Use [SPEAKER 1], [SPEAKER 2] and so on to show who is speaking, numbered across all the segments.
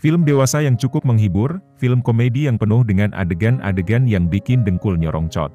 [SPEAKER 1] Film dewasa yang cukup menghibur, film komedi yang penuh dengan adegan-adegan yang bikin dengkul nyorongcot.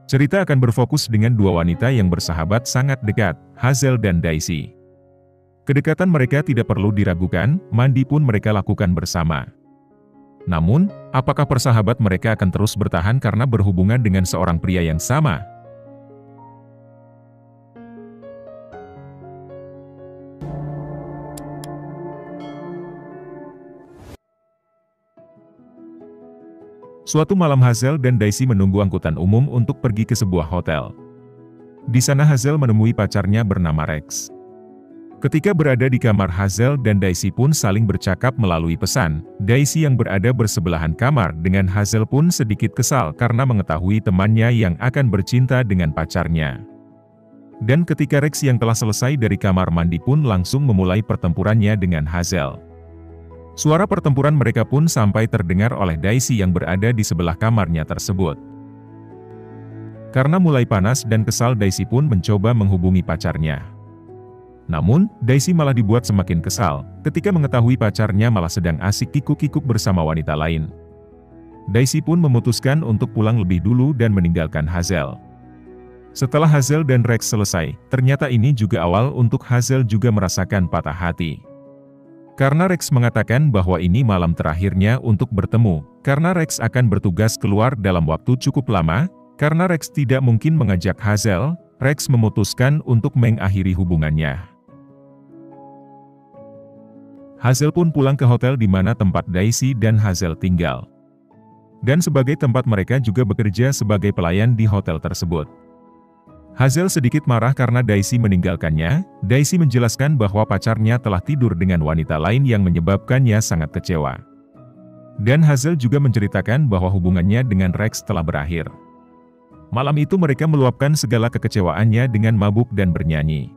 [SPEAKER 1] Cerita akan berfokus dengan dua wanita yang bersahabat sangat dekat, Hazel dan Daisy. Kedekatan mereka tidak perlu diragukan, mandi pun mereka lakukan bersama. Namun, apakah persahabat mereka akan terus bertahan karena berhubungan dengan seorang pria yang sama? Suatu malam Hazel dan Daisy menunggu angkutan umum untuk pergi ke sebuah hotel. Di sana Hazel menemui pacarnya bernama Rex. Ketika berada di kamar Hazel dan Daisy pun saling bercakap melalui pesan. Daisy yang berada bersebelahan kamar dengan Hazel pun sedikit kesal karena mengetahui temannya yang akan bercinta dengan pacarnya. Dan ketika Rex yang telah selesai dari kamar mandi pun langsung memulai pertempurannya dengan Hazel. Suara pertempuran mereka pun sampai terdengar oleh Daisy yang berada di sebelah kamarnya tersebut. Karena mulai panas dan kesal, Daisy pun mencoba menghubungi pacarnya. Namun, Daisy malah dibuat semakin kesal, ketika mengetahui pacarnya malah sedang asik kikuk-kikuk bersama wanita lain. Daisy pun memutuskan untuk pulang lebih dulu dan meninggalkan Hazel. Setelah Hazel dan Rex selesai, ternyata ini juga awal untuk Hazel juga merasakan patah hati. Karena Rex mengatakan bahwa ini malam terakhirnya untuk bertemu, karena Rex akan bertugas keluar dalam waktu cukup lama, karena Rex tidak mungkin mengajak Hazel, Rex memutuskan untuk mengakhiri hubungannya. Hazel pun pulang ke hotel di mana tempat Daisy dan Hazel tinggal. Dan sebagai tempat mereka juga bekerja sebagai pelayan di hotel tersebut. Hazel sedikit marah karena Daisy meninggalkannya. Daisy menjelaskan bahwa pacarnya telah tidur dengan wanita lain yang menyebabkannya sangat kecewa. Dan Hazel juga menceritakan bahwa hubungannya dengan Rex telah berakhir. Malam itu mereka meluapkan segala kekecewaannya dengan mabuk dan bernyanyi.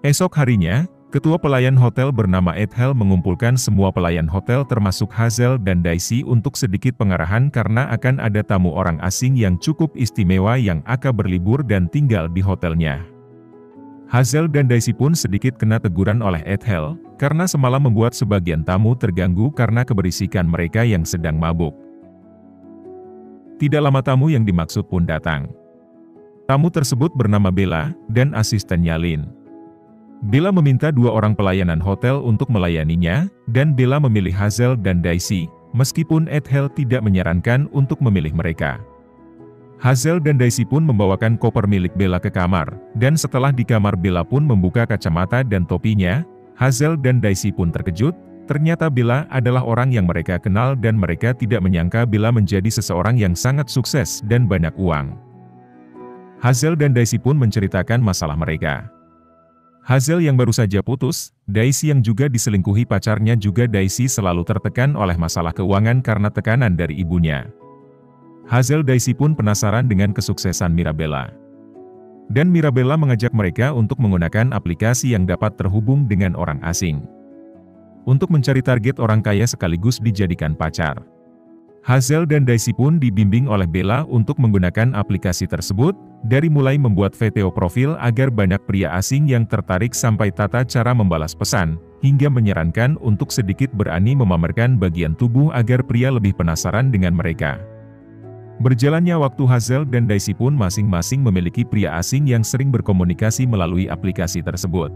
[SPEAKER 1] Esok harinya, ketua pelayan hotel bernama Ethel mengumpulkan semua pelayan hotel termasuk Hazel dan Daisy untuk sedikit pengarahan karena akan ada tamu orang asing yang cukup istimewa yang akan berlibur dan tinggal di hotelnya. Hazel dan Daisy pun sedikit kena teguran oleh Ethel, karena semalam membuat sebagian tamu terganggu karena keberisikan mereka yang sedang mabuk. Tidak lama tamu yang dimaksud pun datang. Tamu tersebut bernama Bella, dan asistennya Lynn. Bella meminta dua orang pelayanan hotel untuk melayaninya, dan Bella memilih Hazel dan Daisy, meskipun Ethel tidak menyarankan untuk memilih mereka. Hazel dan Daisy pun membawakan koper milik Bella ke kamar, dan setelah di kamar Bella pun membuka kacamata dan topinya. Hazel dan Daisy pun terkejut, ternyata Bella adalah orang yang mereka kenal dan mereka tidak menyangka Bella menjadi seseorang yang sangat sukses dan banyak uang. Hazel dan Daisy pun menceritakan masalah mereka. Hazel yang baru saja putus, Daisy yang juga diselingkuhi pacarnya juga Daisy selalu tertekan oleh masalah keuangan karena tekanan dari ibunya. Hazel Daisy pun penasaran dengan kesuksesan Mirabella. Dan Mirabella mengajak mereka untuk menggunakan aplikasi yang dapat terhubung dengan orang asing. Untuk mencari target orang kaya sekaligus dijadikan pacar. Hazel dan Daisy pun dibimbing oleh Bella untuk menggunakan aplikasi tersebut, dari mulai membuat video profil agar banyak pria asing yang tertarik sampai tata cara membalas pesan, hingga menyarankan untuk sedikit berani memamerkan bagian tubuh agar pria lebih penasaran dengan mereka. Berjalannya waktu Hazel dan Daisy pun masing-masing memiliki pria asing yang sering berkomunikasi melalui aplikasi tersebut.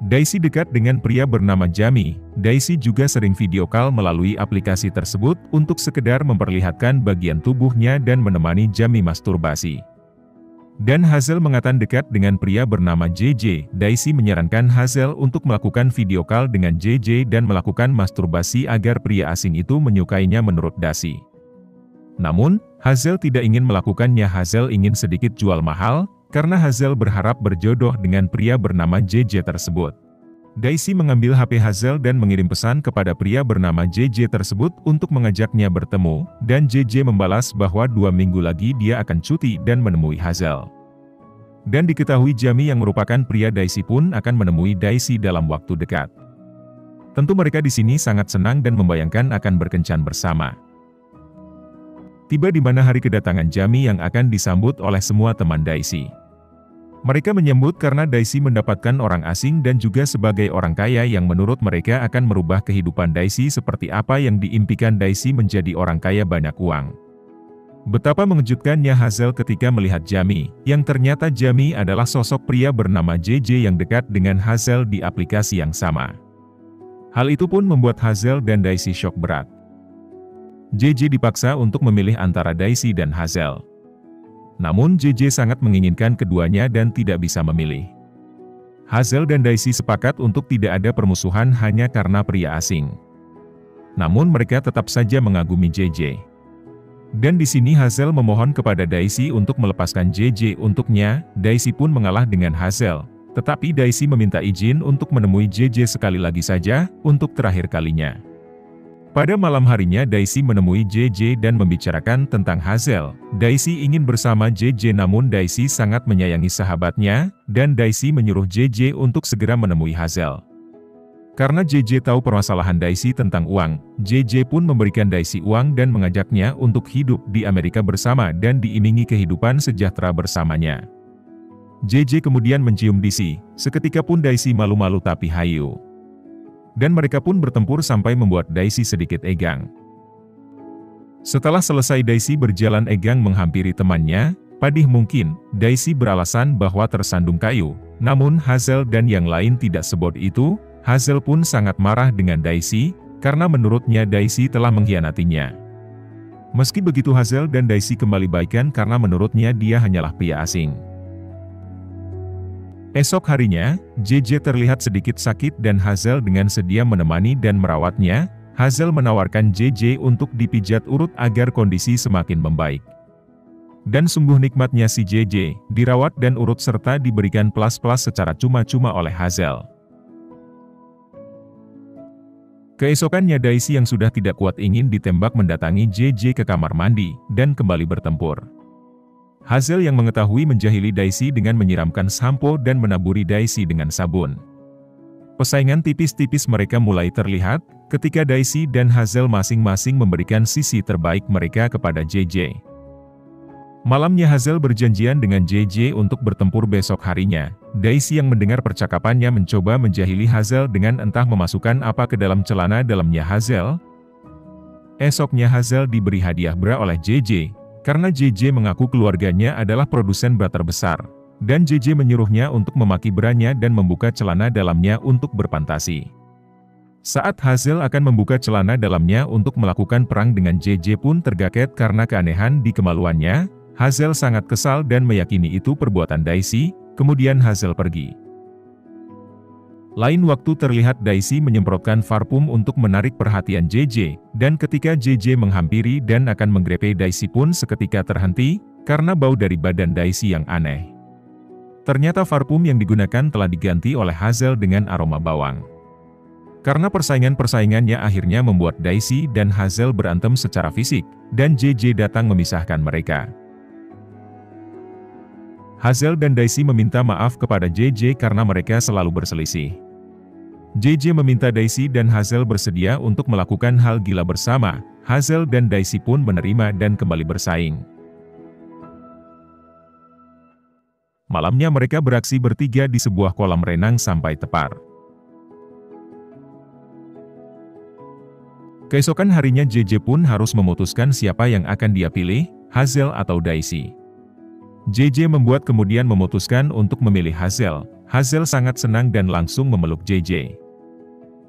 [SPEAKER 1] Daisy dekat dengan pria bernama Jamie. Daisy juga sering video call melalui aplikasi tersebut untuk sekedar memperlihatkan bagian tubuhnya dan menemani Jamie masturbasi. Dan Hazel mengatakan dekat dengan pria bernama JJ. Daisy menyarankan Hazel untuk melakukan video call dengan JJ dan melakukan masturbasi agar pria asing itu menyukainya menurut Daisy. Namun, Hazel tidak ingin melakukannya. Hazel ingin sedikit jual mahal, karena Hazel berharap berjodoh dengan pria bernama JJ tersebut. Daisy mengambil HP Hazel dan mengirim pesan kepada pria bernama JJ tersebut untuk mengajaknya bertemu, dan JJ membalas bahwa 2 minggu lagi dia akan cuti dan menemui Hazel. Dan diketahui Jamie yang merupakan pria Daisy pun akan menemui Daisy dalam waktu dekat. Tentu mereka di sini sangat senang dan membayangkan akan berkencan bersama. Tiba di mana hari kedatangan Jamie yang akan disambut oleh semua teman Daisy. Mereka menyambut karena Daisy mendapatkan orang asing dan juga sebagai orang kaya yang menurut mereka akan merubah kehidupan Daisy seperti apa yang diimpikan Daisy menjadi orang kaya banyak uang. Betapa mengejutkannya Hazel ketika melihat Jamie, yang ternyata Jamie adalah sosok pria bernama JJ yang dekat dengan Hazel di aplikasi yang sama. Hal itu pun membuat Hazel dan Daisy syok berat. JJ dipaksa untuk memilih antara Daisy dan Hazel. Namun JJ sangat menginginkan keduanya dan tidak bisa memilih. Hazel dan Daisy sepakat untuk tidak ada permusuhan hanya karena pria asing. Namun mereka tetap saja mengagumi JJ. Dan di sini Hazel memohon kepada Daisy untuk melepaskan JJ untuknya. Daisy pun mengalah dengan Hazel, tetapi Daisy meminta izin untuk menemui JJ sekali lagi saja, untuk terakhir kalinya. Pada malam harinya Daisy menemui JJ dan membicarakan tentang Hazel. Daisy ingin bersama JJ namun Daisy sangat menyayangi sahabatnya, dan Daisy menyuruh JJ untuk segera menemui Hazel. Karena JJ tahu permasalahan Daisy tentang uang, JJ pun memberikan Daisy uang dan mengajaknya untuk hidup di Amerika bersama dan diimingi kehidupan sejahtera bersamanya. JJ kemudian mencium Daisy, seketika pun Daisy malu-malu tapi hayu. Dan mereka pun bertempur sampai membuat Daisy sedikit egang. Setelah selesai Daisy berjalan egang menghampiri temannya, padih mungkin, Daisy beralasan bahwa tersandung kayu. Namun Hazel dan yang lain tidak sebod itu. Hazel pun sangat marah dengan Daisy, karena menurutnya Daisy telah mengkhianatinya. Meski begitu Hazel dan Daisy kembali baikan karena menurutnya dia hanyalah pria asing. Esok harinya, JJ terlihat sedikit sakit dan Hazel dengan sedia menemani dan merawatnya. Hazel menawarkan JJ untuk dipijat urut agar kondisi semakin membaik. Dan sungguh nikmatnya si JJ, dirawat dan urut serta diberikan pelas-pelas secara cuma-cuma oleh Hazel. Keesokannya Daisy yang sudah tidak kuat ingin ditembak mendatangi JJ ke kamar mandi, dan kembali bertempur. Hazel yang mengetahui menjahili Daisy dengan menyiramkan sampo dan menaburi Daisy dengan sabun. Persaingan tipis-tipis mereka mulai terlihat, ketika Daisy dan Hazel masing-masing memberikan sisi terbaik mereka kepada JJ. Malamnya Hazel berjanjian dengan JJ untuk bertempur besok harinya. Daisy yang mendengar percakapannya mencoba menjahili Hazel dengan entah memasukkan apa ke dalam celana dalamnya Hazel. Esoknya Hazel diberi hadiah bra oleh JJ. Karena JJ mengaku keluarganya adalah produsen bra terbesar, dan JJ menyuruhnya untuk memaki branya dan membuka celana dalamnya untuk berfantasi. Saat Hazel akan membuka celana dalamnya untuk melakukan perang dengan JJ pun tergaget karena keanehan di kemaluannya. Hazel sangat kesal dan meyakini itu perbuatan Daisy, kemudian Hazel pergi. Lain waktu terlihat Daisy menyemprotkan parfum untuk menarik perhatian JJ, dan ketika JJ menghampiri dan akan menggrepe Daisy pun seketika terhenti, karena bau dari badan Daisy yang aneh. Ternyata parfum yang digunakan telah diganti oleh Hazel dengan aroma bawang. Karena persaingan-persaingannya akhirnya membuat Daisy dan Hazel berantem secara fisik, dan JJ datang memisahkan mereka. Hazel dan Daisy meminta maaf kepada JJ karena mereka selalu berselisih. JJ meminta Daisy dan Hazel bersedia untuk melakukan hal gila bersama. Hazel dan Daisy pun menerima dan kembali bersaing. Malamnya mereka beraksi bertiga di sebuah kolam renang sampai tepar. Keesokan harinya JJ pun harus memutuskan siapa yang akan dia pilih, Hazel atau Daisy. JJ membuat kemudian memutuskan untuk memilih Hazel. Hazel sangat senang dan langsung memeluk JJ.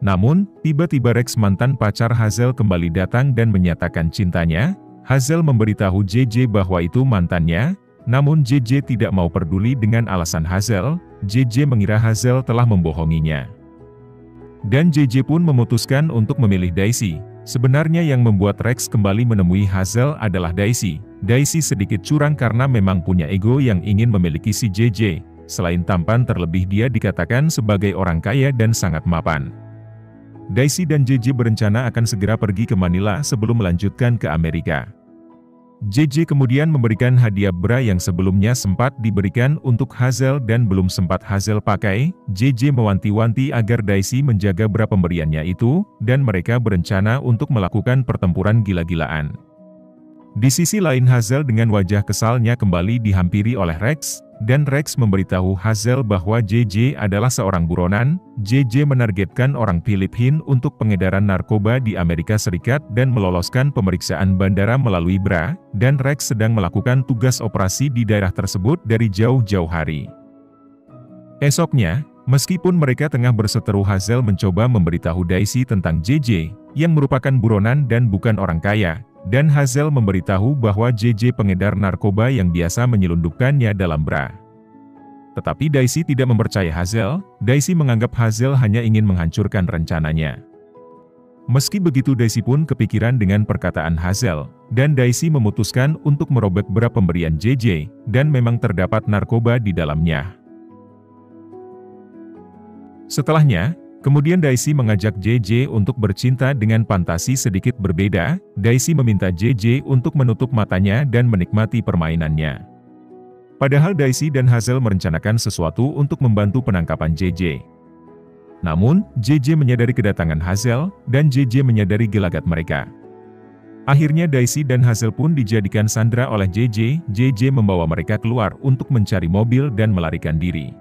[SPEAKER 1] Namun, tiba-tiba Rex mantan pacar Hazel kembali datang dan menyatakan cintanya. Hazel memberitahu JJ bahwa itu mantannya, namun JJ tidak mau peduli dengan alasan Hazel. JJ mengira Hazel telah membohonginya. Dan JJ pun memutuskan untuk memilih Daisy. Sebenarnya yang membuat Rex kembali menemui Hazel adalah Daisy. Daisy sedikit curang karena memang punya ego yang ingin memiliki si JJ. Selain tampan terlebih dia dikatakan sebagai orang kaya dan sangat mapan. Daisy dan JJ berencana akan segera pergi ke Manila sebelum melanjutkan ke Amerika. JJ kemudian memberikan hadiah bra yang sebelumnya sempat diberikan untuk Hazel dan belum sempat Hazel pakai. JJ mewanti-wanti agar Daisy menjaga bra pemberiannya itu, dan mereka berencana untuk melakukan pertempuran gila-gilaan. Di sisi lain Hazel dengan wajah kesalnya kembali dihampiri oleh Rex, dan Rex memberitahu Hazel bahwa JJ adalah seorang buronan. JJ menargetkan orang Filipina untuk pengedaran narkoba di Amerika Serikat dan meloloskan pemeriksaan bandara melalui BRA, dan Rex sedang melakukan tugas operasi di daerah tersebut dari jauh-jauh hari. Esoknya, meskipun mereka tengah berseteru, Hazel mencoba memberitahu Daisy tentang JJ, yang merupakan buronan dan bukan orang kaya. Dan Hazel memberitahu bahwa JJ pengedar narkoba yang biasa menyelundupkannya dalam BRA. Tetapi Daisy tidak mempercayai Hazel. Daisy menganggap Hazel hanya ingin menghancurkan rencananya. Meski begitu Daisy pun kepikiran dengan perkataan Hazel, dan Daisy memutuskan untuk merobek BRA pemberian JJ, dan memang terdapat narkoba di dalamnya. Setelahnya, kemudian Daisy mengajak JJ untuk bercinta dengan fantasi sedikit berbeda. Daisy meminta JJ untuk menutup matanya dan menikmati permainannya. Padahal Daisy dan Hazel merencanakan sesuatu untuk membantu penangkapan JJ. Namun, JJ menyadari kedatangan Hazel, dan JJ menyadari gelagat mereka. Akhirnya Daisy dan Hazel pun dijadikan sandera oleh JJ. JJ membawa mereka keluar untuk mencari mobil dan melarikan diri.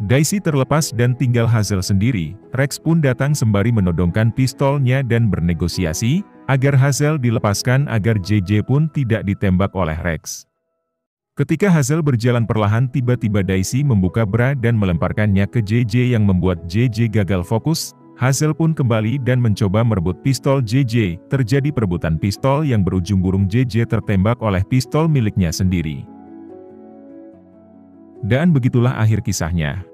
[SPEAKER 1] Daisy terlepas dan tinggal Hazel sendiri. Rex pun datang sembari menodongkan pistolnya dan bernegosiasi agar Hazel dilepaskan agar JJ pun tidak ditembak oleh Rex. Ketika Hazel berjalan perlahan, tiba-tiba Daisy membuka BRA dan melemparkannya ke JJ yang membuat JJ gagal fokus. Hazel pun kembali dan mencoba merebut pistol JJ. Terjadi perebutan pistol yang berujung burung JJ tertembak oleh pistol miliknya sendiri. Dan begitulah akhir kisahnya.